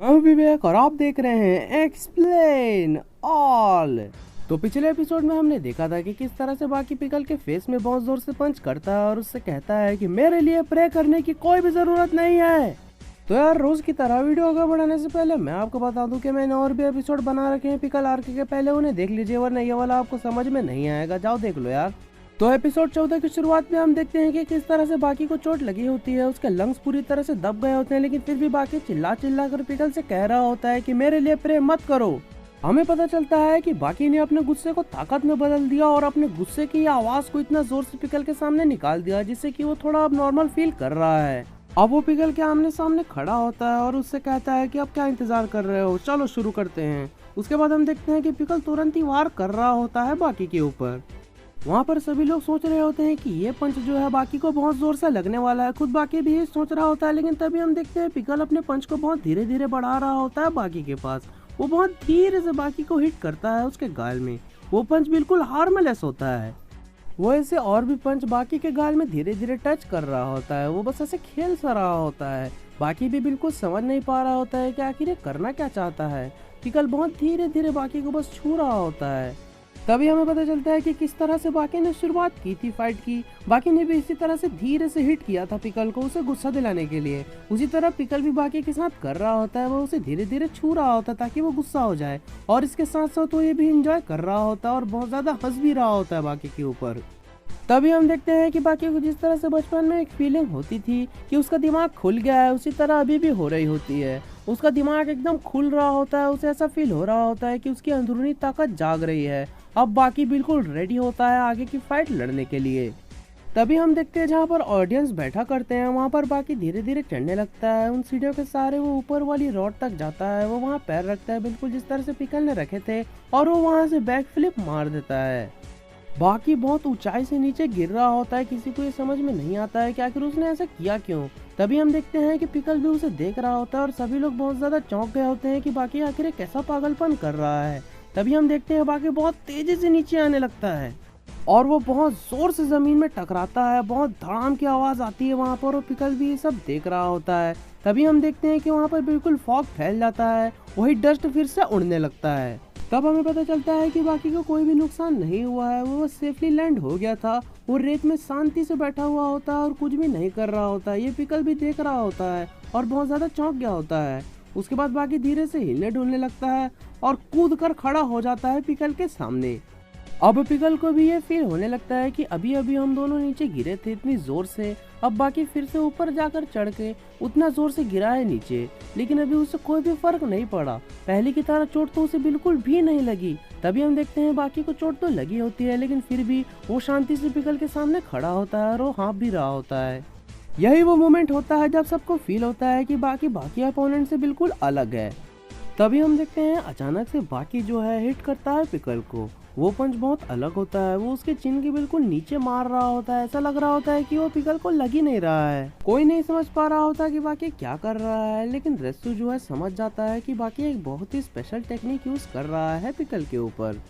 मैं हूं विवेक और आप देख रहे हैं एक्सप्लेन ऑल। तो पिछले एपिसोड में हमने देखा था कि किस तरह से बाकी पिकल के फेस में बहुत जोर से पंच करता है और उससे कहता है कि मेरे लिए प्रे करने की कोई भी जरूरत नहीं है। तो यार रोज की तरह वीडियो आगे बढ़ाने से पहले मैं आपको बता दूं कि मैंने और भी एपिसोड बना रखे हैं पिकल आर्क के, पहले उन्हें देख लीजिए वरना ये वाला आपको समझ में नहीं आएगा, जाओ देख लो यार। तो एपिसोड 14 की शुरुआत में हम देखते हैं कि किस तरह से बाकी को चोट लगी होती है, उसके लंग्स पूरी तरह से दब गए होते हैं, लेकिन फिर भी बाकी चिल्ला चिल्ला कर पिकल से कह रहा होता है कि मेरे लिए प्रे मत करो। हमें पता चलता है कि बाकी ने अपने गुस्से को ताकत में बदल दिया और अपने गुस्से की आवाज को इतना जोर से पिकल के सामने निकाल दिया जिससे कि वो थोड़ा अब नॉर्मल फील कर रहा है। अब वो पिकल के आमने सामने खड़ा होता है और उससे कहता है कि अब क्या इंतजार कर रहे हो, चलो शुरू करते हैं। उसके बाद हम देखते हैं कि पिकल तुरंत ही वार कर रहा होता है बाकी के ऊपर। वहाँ पर सभी लोग सोच रहे होते हैं कि ये पंच जो है बाकी को बहुत जोर से लगने वाला है, खुद बाकी भी यही सोच रहा होता है, लेकिन तभी हम देखते हैं पिकल अपने पंच को बहुत धीरे धीरे बढ़ा रहा होता है बाकी के पास। वो बहुत धीरे से बाकी को हिट करता है उसके गाल में। वो पंच बिल्कुल हार्मलेस होता है। वो ऐसे और भी पंच बाकी के गाल में धीरे धीरे टच कर रहा होता है, वो बस ऐसे खेल सा रहा होता है। बाकी भी बिल्कुल समझ नहीं पा रहा होता है कि आखिर ये करना क्या चाहता है। पिकल बहुत धीरे धीरे बाकी को बस छू रहा होता है। तभी हमें पता चलता है कि किस तरह से बाकी ने शुरुआत की थी फाइट की। बाकी ने भी इसी तरह से धीरे से हिट किया था पिकल को, उसे गुस्सा दिलाने के लिए। उसी तरह पिकल भी बाकी के साथ कर रहा होता है, वो उसे धीरे धीरे छू रहा होता है ताकि वो गुस्सा हो जाए, और इसके साथ साथ वो ये भी एंजॉय कर रहा होता है और बहुत ज्यादा हंस भी रहा होता है बाकी के ऊपर। तभी हम देखते हैं कि बाकी को जिस तरह से बचपन में एक फीलिंग होती थी कि उसका दिमाग खुल गया है, उसी तरह अभी भी हो रही होती है। उसका दिमाग एकदम खुल रहा होता है, उसे ऐसा फील हो रहा होता है कि उसकी अंदरूनी ताकत जाग रही है। अब बाकी बिल्कुल रेडी होता है आगे की फाइट लड़ने के लिए। तभी हम देखते हैं जहाँ पर ऑडियंस बैठा करते हैं वहाँ पर बाकी धीरे धीरे चढ़ने लगता है। उन सीढ़ियों के सहारे वो ऊपर वाली रॉड तक जाता है, वो वहाँ पैर रखता है बिल्कुल जिस तरह से पिकल ने रखे थे, और वो वहाँ से बैक फ्लिप मार देता है। बाकी बहुत ऊंचाई से नीचे गिर रहा होता है, किसी को ये समझ में नहीं आता है कि आखिर उसने ऐसा किया क्यों। तभी हम देखते हैं कि पिकल भी उसे देख रहा होता है और सभी लोग बहुत ज्यादा चौंक गए होते हैं कि बाकी आखिर ये कैसा पागलपन कर रहा है। तभी हम देखते हैं बाकी बहुत तेजी से नीचे आने लगता है और वो बहुत जोर से जमीन में टकराता है, बहुत धड़ाम की आवाज आती है वहाँ पर, और पिकल भी ये सब देख रहा होता है। तभी हम देखते हैं कि वहाँ पर बिल्कुल फॉग फैल जाता है, वही डस्ट फिर से उड़ने लगता है। तब हमें पता चलता है कि बाकी को कोई भी नुकसान नहीं हुआ है, वो सेफली लैंड हो गया था। वो रेत में शांति से बैठा हुआ होता है और कुछ भी नहीं कर रहा होता है। ये पिकल भी देख रहा होता है और बहुत ज्यादा चौंक गया होता है। उसके बाद बाकी धीरे से हिलने डुलने लगता है और कूद कर खड़ा हो जाता है पिकल के सामने। अब पिकल को भी ये फील होने लगता है कि अभी अभी हम दोनों नीचे गिरे थे इतनी जोर से, अब बाकी फिर से ऊपर जाकर चढ़ के उतना जोर से गिरा है नीचे, लेकिन अभी उससे कोई भी फर्क नहीं पड़ा। पहले की तरह चोट तो उसे बिल्कुल भी नहीं लगी। तभी हम देखते हैं बाकी को चोट तो लगी होती है, लेकिन फिर भी वो शांति से पिकल के सामने खड़ा होता है और वो हाँफ भी रहा होता है। यही वो मोमेंट होता है जब सबको फील होता है कि बाकी अपोनेंट से बिल्कुल अलग है। तभी हम देखते हैं अचानक से बाकी जो है हिट करता है पिकल को। वो पंच बहुत अलग होता है, वो उसके चिन के बिल्कुल नीचे मार रहा होता है। ऐसा लग रहा होता है कि वो पिकल को लग ही नहीं रहा है। कोई नहीं समझ पा रहा होता कि बाकी क्या कर रहा है, लेकिन रेस्सू जो है समझ जाता है कि बाकी एक बहुत ही स्पेशल टेक्निक यूज कर रहा है पिकल के ऊपर।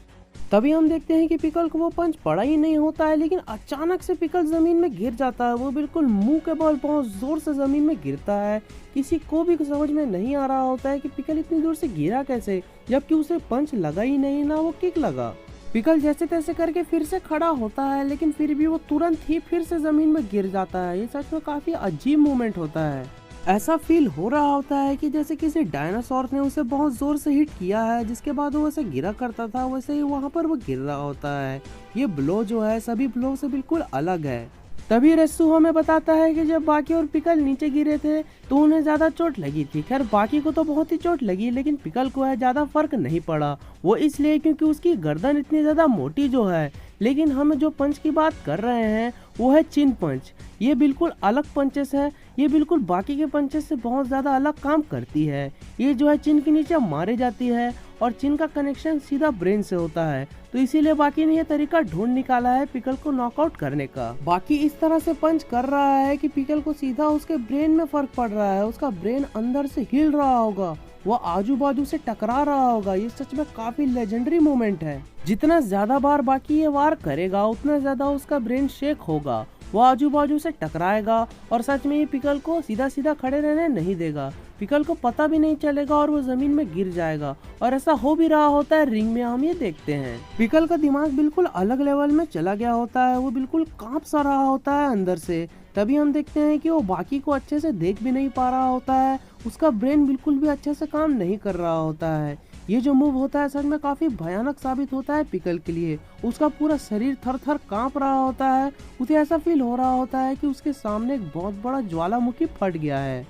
तभी हम देखते हैं कि पिकल को वो पंच पड़ा ही नहीं होता है, लेकिन अचानक से पिकल जमीन में गिर जाता है। वो बिल्कुल मुंह के बल बहुत जोर से जमीन में गिरता है। किसी को भी समझ में नहीं आ रहा होता है कि पिकल इतनी दूर से गिरा कैसे, जबकि उसे पंच लगा ही नहीं, ना वो किक लगा। पिकल जैसे तैसे करके फिर से खड़ा होता है, लेकिन फिर भी वो तुरंत ही फिर से जमीन में गिर जाता है। ये सच में काफी अजीब मोमेंट होता है। ऐसा फील हो रहा होता है कि जैसे किसी डायनासोर ने उसे बहुत जोर से हिट किया है, जिसके बाद वो ऐसे गिरा करता था वैसे ही वहाँ पर वो गिर रहा होता है। ये ब्लो जो है सभी ब्लो से बिल्कुल अलग है। तभी रेस्सू हमें बताता है कि जब बाकी और पिकल नीचे गिरे थे तो उन्हें ज्यादा चोट लगी थी। खैर बाकी को तो बहुत ही चोट लगी, लेकिन पिकल को है ज्यादा फर्क नहीं पड़ा। वो इसलिए क्योंकि उसकी गर्दन इतनी ज्यादा मोटी जो है। लेकिन हम जो पंच की बात कर रहे हैं वो है चिन पंच। ये बिल्कुल अलग पंचेस है, ये बिल्कुल बाकी के पंचेस से बहुत ज्यादा अलग काम करती है। ये जो है चिन के नीचे मारी जाती है और चिन का कनेक्शन सीधा ब्रेन से होता है, तो इसीलिए बाकी ने यह तरीका ढूंढ निकाला है पिकल को नॉकआउट करने का। बाकी इस तरह से पंच कर रहा है कि पिकल को सीधा उसके ब्रेन में फर्क पड़ रहा है। उसका ब्रेन अंदर से हिल रहा होगा, वो आजू बाजू से टकरा रहा होगा। ये सच में काफी लेजेंडरी मोमेंट है। जितना ज्यादा बार बाकी ये वार करेगा उतना ज्यादा उसका ब्रेन शेक होगा। वो आजू बाजू से टकराएगा और सच में ये पिकल को सीधा सीधा खड़े रहने नहीं देगा। पिकल को पता भी नहीं चलेगा और वो जमीन में गिर जाएगा, और ऐसा हो भी रहा होता है। रिंग में हम ये देखते हैं पिकल का दिमाग बिल्कुल अलग लेवल में चला गया होता है, वो बिल्कुल कांप सा रहा होता है अंदर से। तभी हम देखते हैं कि वो बाकी को अच्छे से देख भी नहीं पा रहा होता है, उसका ब्रेन बिल्कुल भी अच्छे से काम नहीं कर रहा होता है। ये जो मूव होता है सच में काफी भयानक साबित होता है पिकल के लिए। उसका पूरा शरीर थर थर कांप रहा होता है, उसे ऐसा फील हो रहा होता है कि उसके सामने एक बहुत बड़ा ज्वालामुखी फट गया है।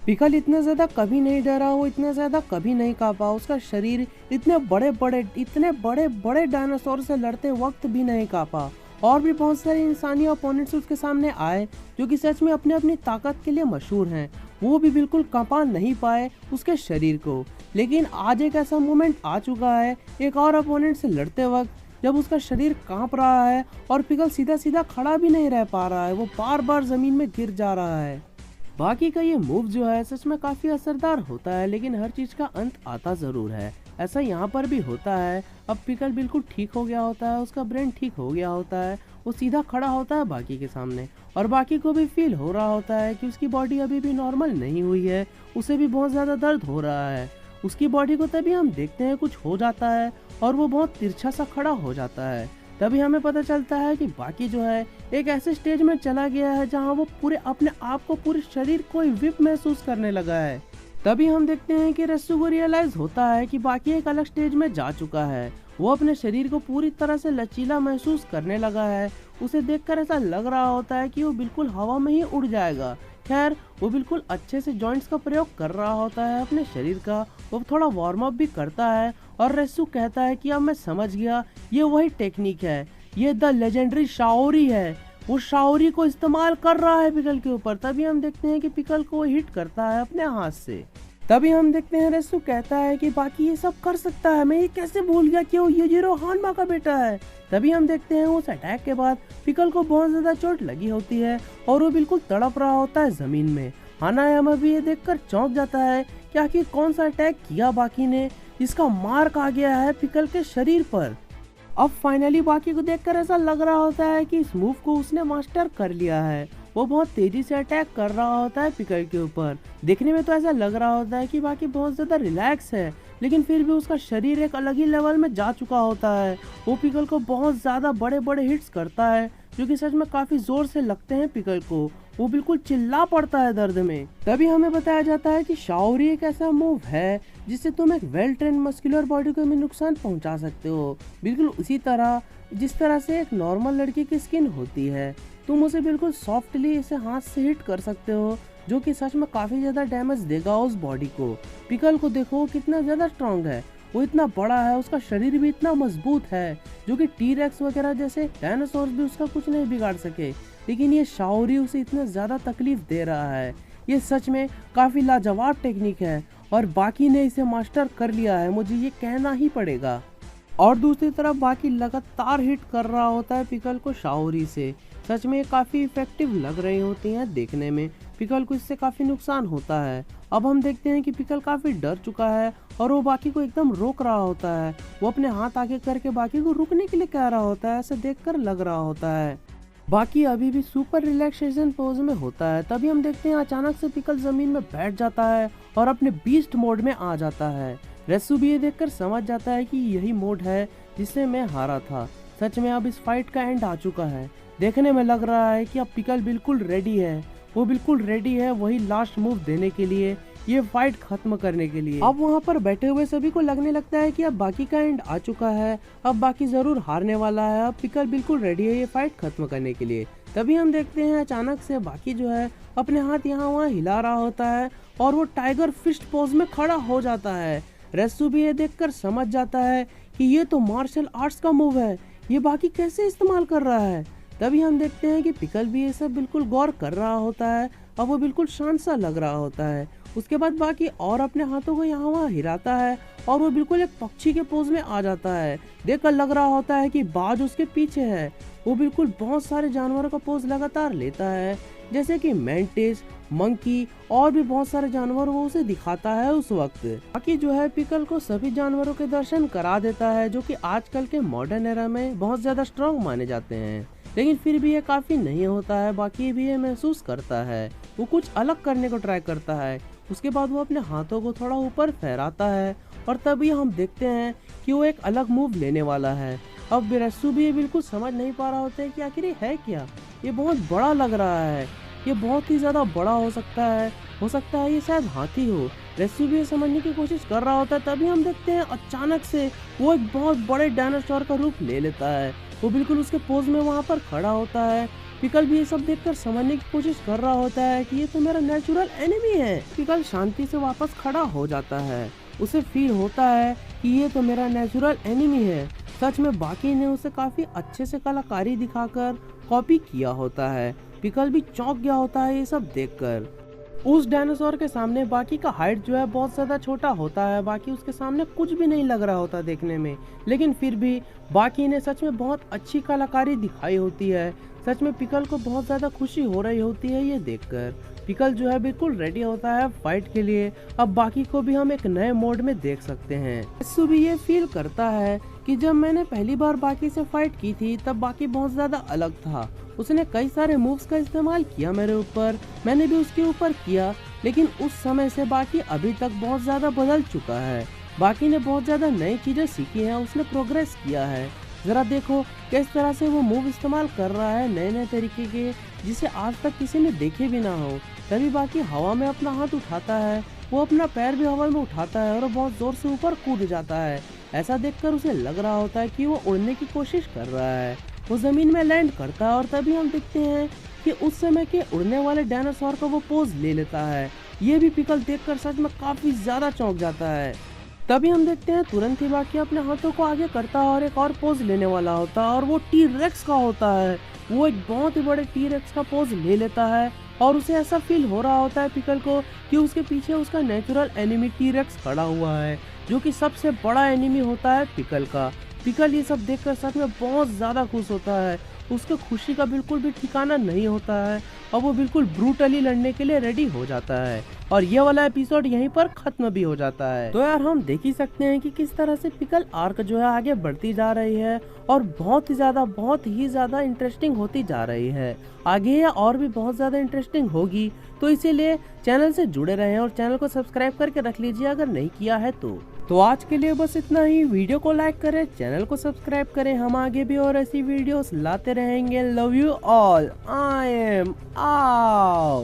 पिकल इतना ज्यादा कभी नहीं डरा, वो इतना ज्यादा कभी नहीं कांपा। उसका शरीर इतने बड़े बड़े डायनासोर से लड़ते वक्त भी नहीं कांपा। और भी बहुत सारे इंसानी अपोनेंट्स उसके सामने आए जो कि सच में अपने अपनी ताकत के लिए मशहूर हैं, वो भी बिल्कुल कांपा नहीं पाए उसके शरीर को। लेकिन आज एक ऐसा मोमेंट आ चुका है एक और अपोनेंट से लड़ते वक्त जब उसका शरीर कांप रहा है और पिकल सीधा सीधा खड़ा भी नहीं रह पा रहा है, वो बार बार जमीन में गिर जा रहा है। बाकी का ये मूव जो है सच में काफी असरदार होता है, लेकिन हर चीज का अंत आता जरूर है। ऐसा यहाँ पर भी होता है। अब पिकल बिल्कुल ठीक हो गया होता है, उसका ब्रेन ठीक हो गया होता है, वो सीधा खड़ा होता है बाकी के सामने, और बाकी को भी फील हो रहा होता है कि उसकी बॉडी अभी भी नॉर्मल नहीं हुई है, उसे भी बहुत ज्यादा दर्द हो रहा है उसकी बॉडी को। तभी हम देखते हैं कुछ हो जाता है और वो बहुत तिरछा सा खड़ा हो जाता है। तभी हमें पता चलता है कि बाकी जो है एक ऐसे स्टेज में चला गया है जहाँ वो पूरे अपने आप को, पूरे शरीर को विप महसूस करने लगा है। तभी हम देखते हैं कि रस्सू को रियलाइज होता है कि बाकी एक अलग स्टेज में जा चुका है। वो अपने शरीर को पूरी तरह से लचीला महसूस करने लगा है। उसे देखकर ऐसा लग रहा होता है कि वो बिल्कुल हवा में ही उड़ जाएगा। खैर, वो बिल्कुल अच्छे से जॉइंट्स का प्रयोग कर रहा होता है अपने शरीर का। वो थोड़ा वार्म अप भी करता है और रस्सू कहता है कि अब मैं समझ गया, ये वही टेक्निक है, ये द लेजेंडरी शाओरी है। वो शाओरी को इस्तेमाल कर रहा है पिकल के ऊपर। तभी हम देखते हैं कि पिकल को हिट करता है अपने हाथ से। तभी हम देखते हैं रस्सू कहता है कि बाकी ये सब कर सकता है, मैं ये कैसे भूल गया कि वो युजिरो हानमा का बेटा है। तभी हम देखते हैं उस अटैक के बाद पिकल को बहुत ज्यादा चोट लगी होती है और वो बिल्कुल तड़प रहा होता है जमीन में। हानायामा भी ये देखकर चौंक जाता है कि आखिर कौन सा अटैक किया बाकी ने जिसका मार्क आ गया है पिकल के शरीर पर। अब फाइनली बाकी को देखकर ऐसा लग रहा होता है कि इस मूव को उसने मास्टर कर लिया है। वो बहुत तेजी से अटैक कर रहा होता है पिकल के ऊपर। देखने में तो ऐसा लग रहा होता है कि बाकी बहुत ज्यादा रिलैक्स है, लेकिन फिर भी उसका शरीर एक अलग ही लेवल में जा चुका होता है। वो पिकल को बहुत ज्यादा बड़े बड़े हिट्स करता है जो कि सच में काफी जोर से लगते हैं पिकल को। वो बिल्कुल चिल्ला पड़ता है दर्द में। तभी हमें बताया जाता है कि शाओरी एक ऐसा मूव है जिससे तुम एक वेल ट्रेन मस्कुलर बॉडी को भी नुकसान पहुंचा सकते हो, बिल्कुल उसी तरह जिस तरह से एक नॉर्मल लड़की की स्किन होती है। तुम उसे बिल्कुल सॉफ्टली इसे हाथ से हिट कर सकते हो, जो कि सच में काफी ज्यादा डैमेज देगा उस बॉडी को। पिकल को देखो कितना ज्यादा स्ट्रॉन्ग है, वो इतना बड़ा है, उसका शरीर भी इतना मजबूत है जो कि टी-रेक्स वगैरह जैसे डायनासोर भी उसका कुछ नहीं बिगाड़ सके। लेकिन ये शाओरी उसे इतना ज्यादा तकलीफ दे रहा है। ये सच में काफी लाजवाब टेक्निक है और बाकी ने इसे मास्टर कर लिया है, मुझे ये कहना ही पड़ेगा। और दूसरी तरफ बाकी लगातार हिट कर रहा होता है पिकल को शाओरी से। सच में काफी इफेक्टिव लग रही होती हैं देखने में। पिकल को इससे काफी नुकसान होता है। अब हम देखते हैं कि पिकल काफी डर चुका है और वो बाकी को एकदम रोक रहा होता है। वो अपने हाथ आगे करके बाकी को रुकने के लिए कह रहा होता है, ऐसे देखकर लग रहा होता है। बाकी अभी भी सुपर रिलैक्सेशन पोज में होता है। तभी हम देखते हैं अचानक से पिकल जमीन में बैठ जाता है और अपने बीस्ट मोड में आ जाता है। रस्सू भी ये देखकर समझ जाता है कि यही मोड है जिससे मैं हारा था। सच में अब इस फाइट का एंड आ चुका है। देखने में लग रहा है कि अब पिकल बिल्कुल रेडी है, वो बिल्कुल रेडी है वही लास्ट मूव देने के लिए, ये फाइट खत्म करने के लिए। अब वहाँ पर बैठे हुए सभी को लगने लगता है कि अब बाकी का एंड आ चुका है, अब बाकी जरूर हारने वाला है, अब पिकल बिल्कुल रेडी है ये फाइट खत्म करने के लिए। तभी हम देखते हैं अचानक से बाकी जो है अपने हाथ यहाँ वहाँ हिला रहा होता है और वो टाइगर फिस्ट पोज में खड़ा हो जाता है। रस्सू भी ये देखकर समझ जाता है कि ये तो मार्शल आर्ट्स का मूव है, ये बाकी कैसे इस्तेमाल कर रहा है। तभी हम देखते हैं कि पिकल भी ये सब बिल्कुल गौर कर रहा होता है, अब वो बिल्कुल शांत सा लग रहा होता है। उसके बाद बाकी और अपने हाथों को यहाँ वहाँ हिलाता है और वो बिल्कुल एक पक्षी के पोज में आ जाता है। देखकर लग रहा होता है कि बाज उसके पीछे है। वो बिल्कुल बहुत सारे जानवरों का पोज लगातार लेता है, जैसे कि मेंटिस, मंकी और भी बहुत सारे जानवर वो उसे दिखाता है उस वक्त। बाकी जो है पिकल को सभी जानवरों के दर्शन करा देता है, जो कि आजकल के मॉडर्न एरा में बहुत ज्यादा स्ट्रॉन्ग माने जाते हैं। लेकिन फिर भी ये काफी नहीं होता है। बाकी भी ये महसूस करता है, वो कुछ अलग करने को ट्राई करता है। उसके बाद वो अपने हाथों को थोड़ा ऊपर फहराता है और तभी हम देखते हैं कि वो एक अलग मूव लेने वाला है। अब रेसू भी ये बिल्कुल समझ नहीं पा रहा होता है कि आखिर ये है क्या। ये बहुत बड़ा लग रहा है, ये बहुत ही ज्यादा बड़ा हो सकता है ये शायद हाथी हो। रेसू भी ये समझने की कोशिश कर रहा होता है। तभी हम देखते हैं अचानक से वो एक बहुत बड़े डायनासोर का रूप ले लेता है। वो बिल्कुल उसके पोज में वहाँ पर खड़ा होता है। पिकल भी ये सब देखकर समझने की कोशिश कर रहा होता है कि ये तो मेरा नेचुरल एनिमी है। पिकल शांति से वापस खड़ा हो जाता है। उसे फील होता है कि ये तो मेरा नेचुरल एनिमी है। सच में बाकी ने उसे काफी अच्छे से कलाकारी दिखाकर कॉपी किया होता है। पिकल भी चौंक गया होता है ये सब देखकर। उस डायनासोर के सामने बाकी का हाइट जो है बहुत ज्यादा छोटा होता है। बाकी उसके सामने कुछ भी नहीं लग रहा होता देखने में, लेकिन फिर भी बाकी ने सच में बहुत अच्छी कलाकारी दिखाई होती है। सच में पिकल को बहुत ज्यादा खुशी हो रही होती है ये देखकर। पिकल जो है बिल्कुल रेडी होता है फाइट के लिए। अब बाकी को भी हम एक नए मोड में देख सकते हैं। रेसू भी ये फील करता है कि जब मैंने पहली बार बाकी से फाइट की थी तब बाकी बहुत ज्यादा अलग था। उसने कई सारे मूव्स का इस्तेमाल किया मेरे ऊपर, मैंने भी उसके ऊपर किया, लेकिन उस समय से बाकी अभी तक बहुत ज्यादा बदल चुका है। बाकी ने बहुत ज्यादा नई चीजें सीखी हैं, उसने प्रोग्रेस किया है। जरा देखो किस तरह से वो मूव इस्तेमाल कर रहा है, नए नए तरीके के, जिसे आज तक किसी ने देखे भी ना हो। तभी बाकी हवा में अपना हाथ उठाता है, वो अपना पैर भी हवा में उठाता है और बहुत जोर से ऊपर कूद जाता है। ऐसा देखकर उसे लग रहा होता है कि वो उड़ने की कोशिश कर रहा है। वो जमीन में लैंड करता है और तभी हम देखते हैं कि उस समय के उड़ने वाले डायनासोर का वो पोज ले लेता है। ये भी पिकल देखकर सच में काफी ज्यादा चौंक जाता है। तभी हम देखते हैं तुरंत ही बाकी अपने हाथों को आगे करता है और एक और पोज लेने वाला होता है और वो टी रेक्स का होता है। वो एक बहुत ही बड़े टी रेक्स का पोज ले लेता है और उसे ऐसा फील हो रहा होता है पिकल को कि उसके पीछे उसका नेचुरल एनिमी टी रेक्स खड़ा हुआ है, जो कि सबसे बड़ा एनिमी होता है पिकल का। पिकल ये सब देखकर सच में बहुत ज्यादा खुश होता है। उसके खुशी का बिल्कुल भी ठिकाना नहीं होता है और वो बिल्कुल ब्रूटली लड़ने के लिए रेडी हो जाता है। और ये वाला एपिसोड यहीं पर खत्म भी हो जाता है। तो यार हम देख ही सकते हैं कि किस तरह से पिकल आर्क जो है आगे बढ़ती जा रही है और बहुत ही ज्यादा इंटरेस्टिंग होती जा रही है। आगे ये और भी बहुत ज्यादा इंटरेस्टिंग होगी, तो इसीलिए चैनल से जुड़े रहें और चैनल को सब्सक्राइब करके रख लीजिए अगर नहीं किया है तो आज के लिए बस इतना ही। वीडियो को लाइक करें, चैनल को सब्सक्राइब करें। हम आगे भी और ऐसी वीडियोस लाते रहेंगे। Love you all, I am out.